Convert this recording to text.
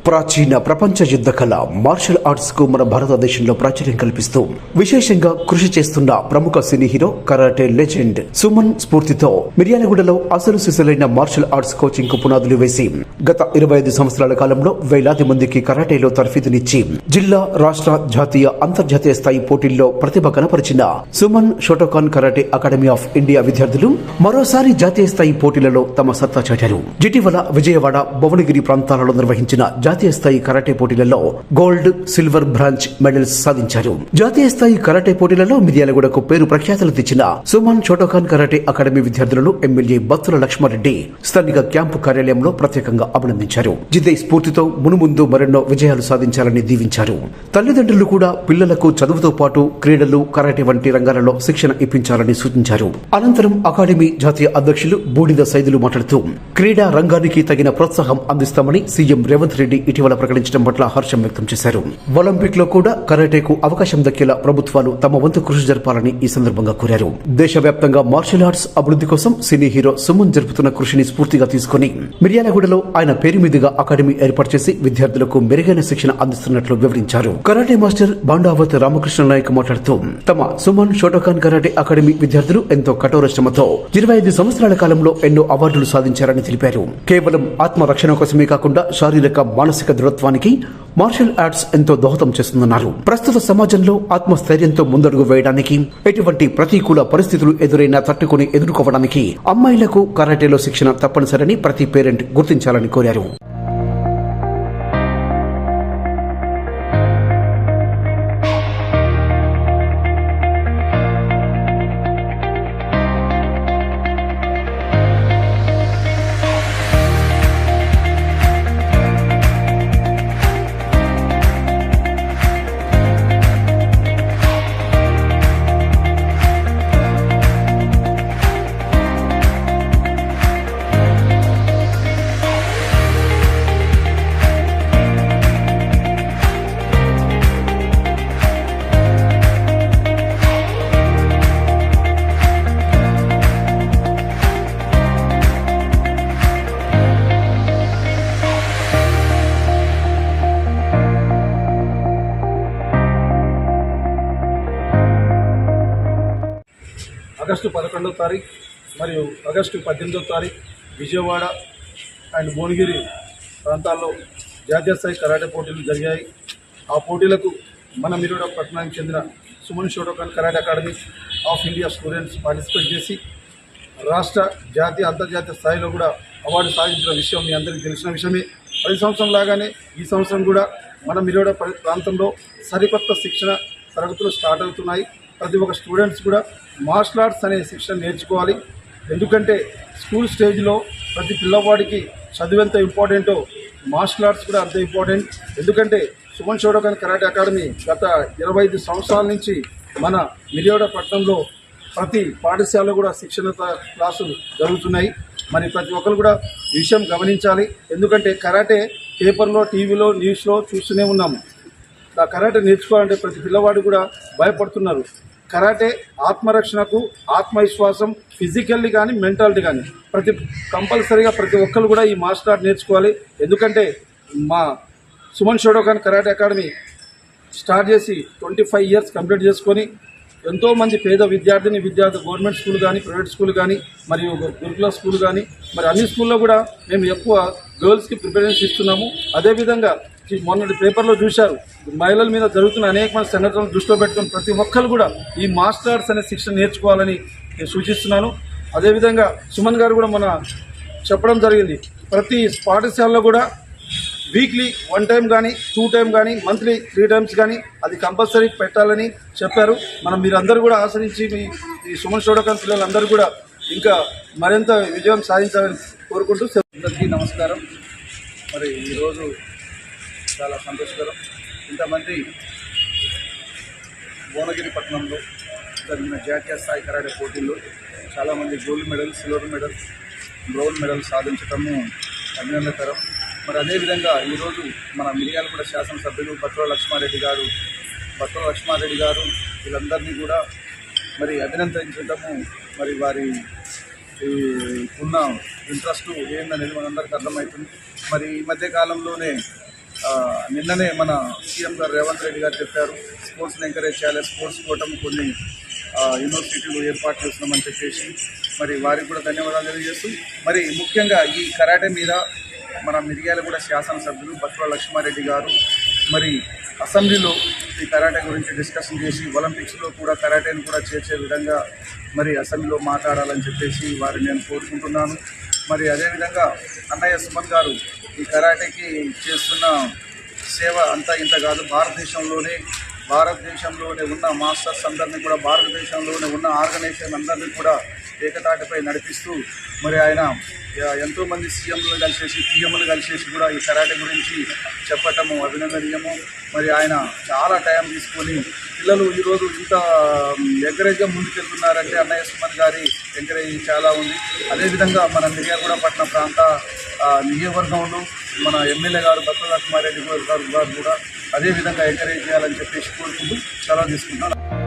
ప్రాచీన ప్రపంచ యుద్ధ కళ మార్షల్ ఆర్ట్స్ కు మన భారతదేశంలో ప్రాచుర్యం కల్పిస్తూ విశేషంగా కృషి చేస్తున్న ప్రముఖ cine hero karate legend Suman స్ఫూర్తితో మిర్యాలగూడలో అసలు సిసలైన మార్షల్ ఆర్ట్స్ కోచింగ్ కు పునాదులు వేసి గత 25 సంవత్సరాల కాలంలో వేలాది మందికి కరాటేలో తర్ఫీదునిచ్చి జిల్లా రాష్ట్ర జాతీయ అంతర్జాతీయ స్థాయి పోటీల్లో ప్రతిభ కనపరిచిన Suman Shotokan karate academy of India విద్యార్థులు మరోసారి జాతీయ స్థాయి పోటీలలో తమ సత్తా చాటారు. ఇటీవల విజయవాడ, భువనగిరి ప్రాంతాలలో నిర్వహించిన జాతీయ స్థాయి కరాటే పోటీలలో గోల్డ్, సిల్వర్, బ్రాంజ్ మెడల్స్ సాధించారు. జాతీయ స్థాయి కరాటే పోటీలలో మిర్యాలగూడకు పేరు ప్రఖ్యాతులు తెచ్చిన సుమన్ షోటోకాన్ కరాటే అకాడమీ విద్యార్థులను ఎమ్మెల్యే బత్తుల లక్ష్మారెడ్డి స్థానిక క్యాంపు కార్యాలయంలో ప్రత్యేకంగా అభినందించారు. జిదే స్ఫూర్తితో మునుముందు మరెన్నో విజయాలు సాధించాలని దీవించారు. తల్లిదండ్రులు కూడా పిల్లలకు చదువుతో పాటు క్రీడలు, కరాటే వంటి రంగాలలో శిక్షణ ఇప్పించాలని సూచించారు. అనంతరం అకాడమీ జాతీయ అధ్యక్షులు బూడిద సైదులు మాట్లాడుతూ క్రీడా రంగానికి తగిన ప్రోత్సాహం అందిస్తామని సీఎం రేవంత్ రెడ్డి ఇటీవల ప్రకటించడం పట్ల హర్షం వ్యక్తం చేశారు. ఒలింపిక్ లో కూడా కరాటేకు అవకాశం దక్కేలా ప్రభుత్వాలు తమ వంతు కృషి జరపాలని ఈ సందర్భంగా కోరారు. దేశవ్యాప్తంగా మార్షల్ ఆర్ట్స్ అభివృద్ధి కోసం సినీ హీరో సుమన్ జరుపుతున్న కృషిని స్ఫూర్తిగా తీసుకుని మిర్యాలగూడలో ఆయన పేరు మీదుగా అకాడమీ ఏర్పాటు చేసి విద్యార్థులకు మెరుగైన శిక్షణ అందిస్తున్నట్లు వివరించారు. కరాటే మాస్టర్ బాండావత్ రామకృష్ణ నాయక్ మాట్లాడుతూ తమ సుమన్ షోటోకాన్ కరాటే అకాడమీ విద్యార్థులు ఎంతో కఠోర శ్రమతో 25 సంవత్సరాల కాలంలో ఎన్నో అవార్డులు సాధించారని తెలిపారు. కేవలం ఆత్మరక్షణ కోసమే కాకుండా శారీరక, మానసిక దృఢత్వానికి మార్షల్ ఆర్ట్స్ ఎంతో దోహదం చేస్తుందన్నారు. ప్రస్తుత సమాజంలో ఆత్మస్థైర్యంతో ముందడుగు వేయడానికి, ఎటువంటి ప్రతికూల పరిస్థితులు ఎదురైనా తట్టుకుని ఎదుర్కోవడానికి అమ్మాయిలకు కరాటేలో శిక్షణ తప్పనిసరని ప్రతి పేరెంట్ గుర్తించాలని కోరారు. ఆగస్టు 11వ తారీఖు మరియు ఆగస్టు 18వ తారీఖు విజయవాడ అండ్ భువనగిరి ప్రాంతాల్లో జాతీయ స్థాయి కరాటే పోటీలు జరిగాయి. ఆ పోటీలకు మన మిర్యాలగూడ పట్టణానికి చెందిన Suman Shotokan karate academy of India students participate చేసి రాష్ట్ర, జాతీయ, అంతర్జాతీయ స్థాయిలో కూడా అవార్డు సాధించిన విషయం మీ అందరికీ తెలిసిన విషయమే. ప్రతి సంవత్సరం లాగానే ఈ సంవత్సరం కూడా మన మిర్యాలగూడ ప్రాంతంలో సరికొత్త శిక్షణ తరగతులు స్టార్ట్ అవుతున్నాయి. ప్రతి ఒక్క స్టూడెంట్స్ కూడా మార్షల్ ఆర్ట్స్ అనే శిక్షణ నేర్చుకోవాలి. ఎందుకంటే స్కూల్ స్టేజ్లో ప్రతి పిల్లవాడికి చదువు ఎంత ఇంపార్టెంటో మార్షల్ ఆర్ట్స్ కూడా అంత ఇంపార్టెంట్. ఎందుకంటే సుమన్ షోటోకాన్ కరాటే అకాడమీ గత 25 సంవత్సరాల నుంచి మన మిర్యాలగూడ పట్టణంలో ప్రతి పాఠశాలలో కూడా శిక్షణ క్లాసులు జరుగుతున్నాయి. మరి ప్రతి ఒక్కరు కూడా ఈ విషయం గమనించాలి. ఎందుకంటే కరాటే పేపర్లో, టీవీలో, న్యూస్లో చూస్తూనే ఉన్నాము. ఆ కరాటే నేర్చుకోవాలంటే ప్రతి పిల్లవాడు కూడా భయపడుతున్నారు. కరాటే ఆత్మరక్షణకు, ఆత్మవిశ్వాసం, ఫిజికల్లీ కానీ మెంటాలిటీ కానీ కంపల్సరీగా ప్రతి ఒక్కరు కూడా ఈ మార్షల్ ఆర్ట్ నేర్చుకోవాలి. ఎందుకంటే మా Suman Shotokan karate academy start చేసి 25 ఇయర్స్ కంప్లీట్ చేసుకొని ఎంతోమంది పేద విద్యార్థులు గవర్నమెంట్ స్కూల్ కానీ, ప్రైవేట్ స్కూల్ కానీ, మరియు గురుకుల స్కూల్ కానీ, మరి అన్ని స్కూల్లో కూడా మేము ఎక్కువ గర్ల్స్కి ప్రిఫరెన్స్ ఇస్తున్నాము. అదేవిధంగా మొన్నటి పేపర్లో చూశారు, మహిళల మీద జరుగుతున్న అనేకమైన సంఘటనలు దృష్టిలో పెట్టుకుని ప్రతి ఒక్కరు కూడా ఈ మార్షల్ ఆర్ట్స్ అనే శిక్షణ నేర్చుకోవాలని నేను సూచిస్తున్నాను. అదేవిధంగా సుమన్ గారు కూడా మన చెప్పడం జరిగింది, ప్రతి పాఠశాలలో కూడా వీక్లీ 1 టైం కానీ, 2 టైం కానీ, మంత్లీ 3 టైమ్స్ కానీ అది కంపల్సరీ పెట్టాలని చెప్పారు. మీరందరూ కూడా ఆశ్రయించి ఈ సుమన్ షోటోకాన్ పిల్లలందరూ కూడా ఇంకా మరింత విజయం సాధించాలని కోరుకుంటూ అందరికీ నమస్కారం. మరి ఈరోజు చాలా సంతోషకరం. ఇంతమంది భువనగిరి పట్టణంలో జరిగిన జాతీయ స్థాయి కరాటే పోటీల్లో చాలామంది gold medal, silver medal, brown medal సాధించడము అభినందనకరం. మరి అదేవిధంగా ఈరోజు మన మిర్యాలగూడ శాసనసభ్యులు బత్తుల లక్ష్మారెడ్డి గారు వీళ్ళందరినీ కూడా మరి అభినందించడము, మరి వారి ఉన్న ఇంట్రెస్ట్ ఏందనేది మనందరికీ అర్థమవుతుంది. మరి ఈ మధ్యకాలంలోనే నిన్ననే మన సీఎం గారు రేవంత్ రెడ్డి గారు చెప్పారు, స్పోర్ట్స్ని ఎంకరేజ్ చేయాలి, స్పోర్ట్స్ కోటం కొన్ని యూనివర్సిటీలు ఏర్పాటు చేస్తున్నామని చెప్పేసి మరి వారికి కూడా ధన్యవాదాలు తెలియజేస్తూ, మరి ముఖ్యంగా ఈ కరాటే మీద మన మిర్యాలగూడ శాసనసభ్యులు బత్తుల లక్ష్మారెడ్డి గారు మరి అసెంబ్లీలో ఈ కరాటే గురించి డిస్కషన్ చేసి ఒలింపిక్స్లో కూడా కరాటేని కూడా చేర్చే విధంగా మరి అసెంబ్లీలో మాట్లాడాలని చెప్పేసి వారిని నేను కోరుకుంటున్నాను. మరి అదేవిధంగా అన్నయ్య సుమన్ గారు ఈ కరాటేకి చేస్తున్న సేవ అంతా ఇంత కాదు, భారతదేశంలోనే ఉన్న మాస్టర్స్ అందరినీ కూడా, భారతదేశంలోనే ఉన్న ఆర్గనైజేషన్ అందరినీ కూడా ఏకతాటిపై నడిపిస్తూ మరి ఆయన ఎంతోమంది సీఎంలు కలిసేసి పిఎంలు కలిసేసి కూడా ఈ కరాటే గురించి చెప్పటము అభినందనీయము. మరి ఆయన చాలా టైం తీసుకొని పిల్లలు ఈరోజు ఇంత ఎంకరేజ్గా ముందుకెళ్తున్నారంటే అన్నయ్య సుమన్ గారి ఎంకరేజ్ చాలా ఉంది. అదేవిధంగా మన మిర్యాలగూడ పట్టణ ప్రాంత నియోజకవర్గంలో మన ఎమ్మెల్యే గారు బత్తుల లక్ష్మారెడ్డి గారు కూడా అదేవిధంగా ఎంకరేజ్ చేయాలని చెప్పేసి కోరుకుంటూ సెలవు తీసుకుంటున్నాను.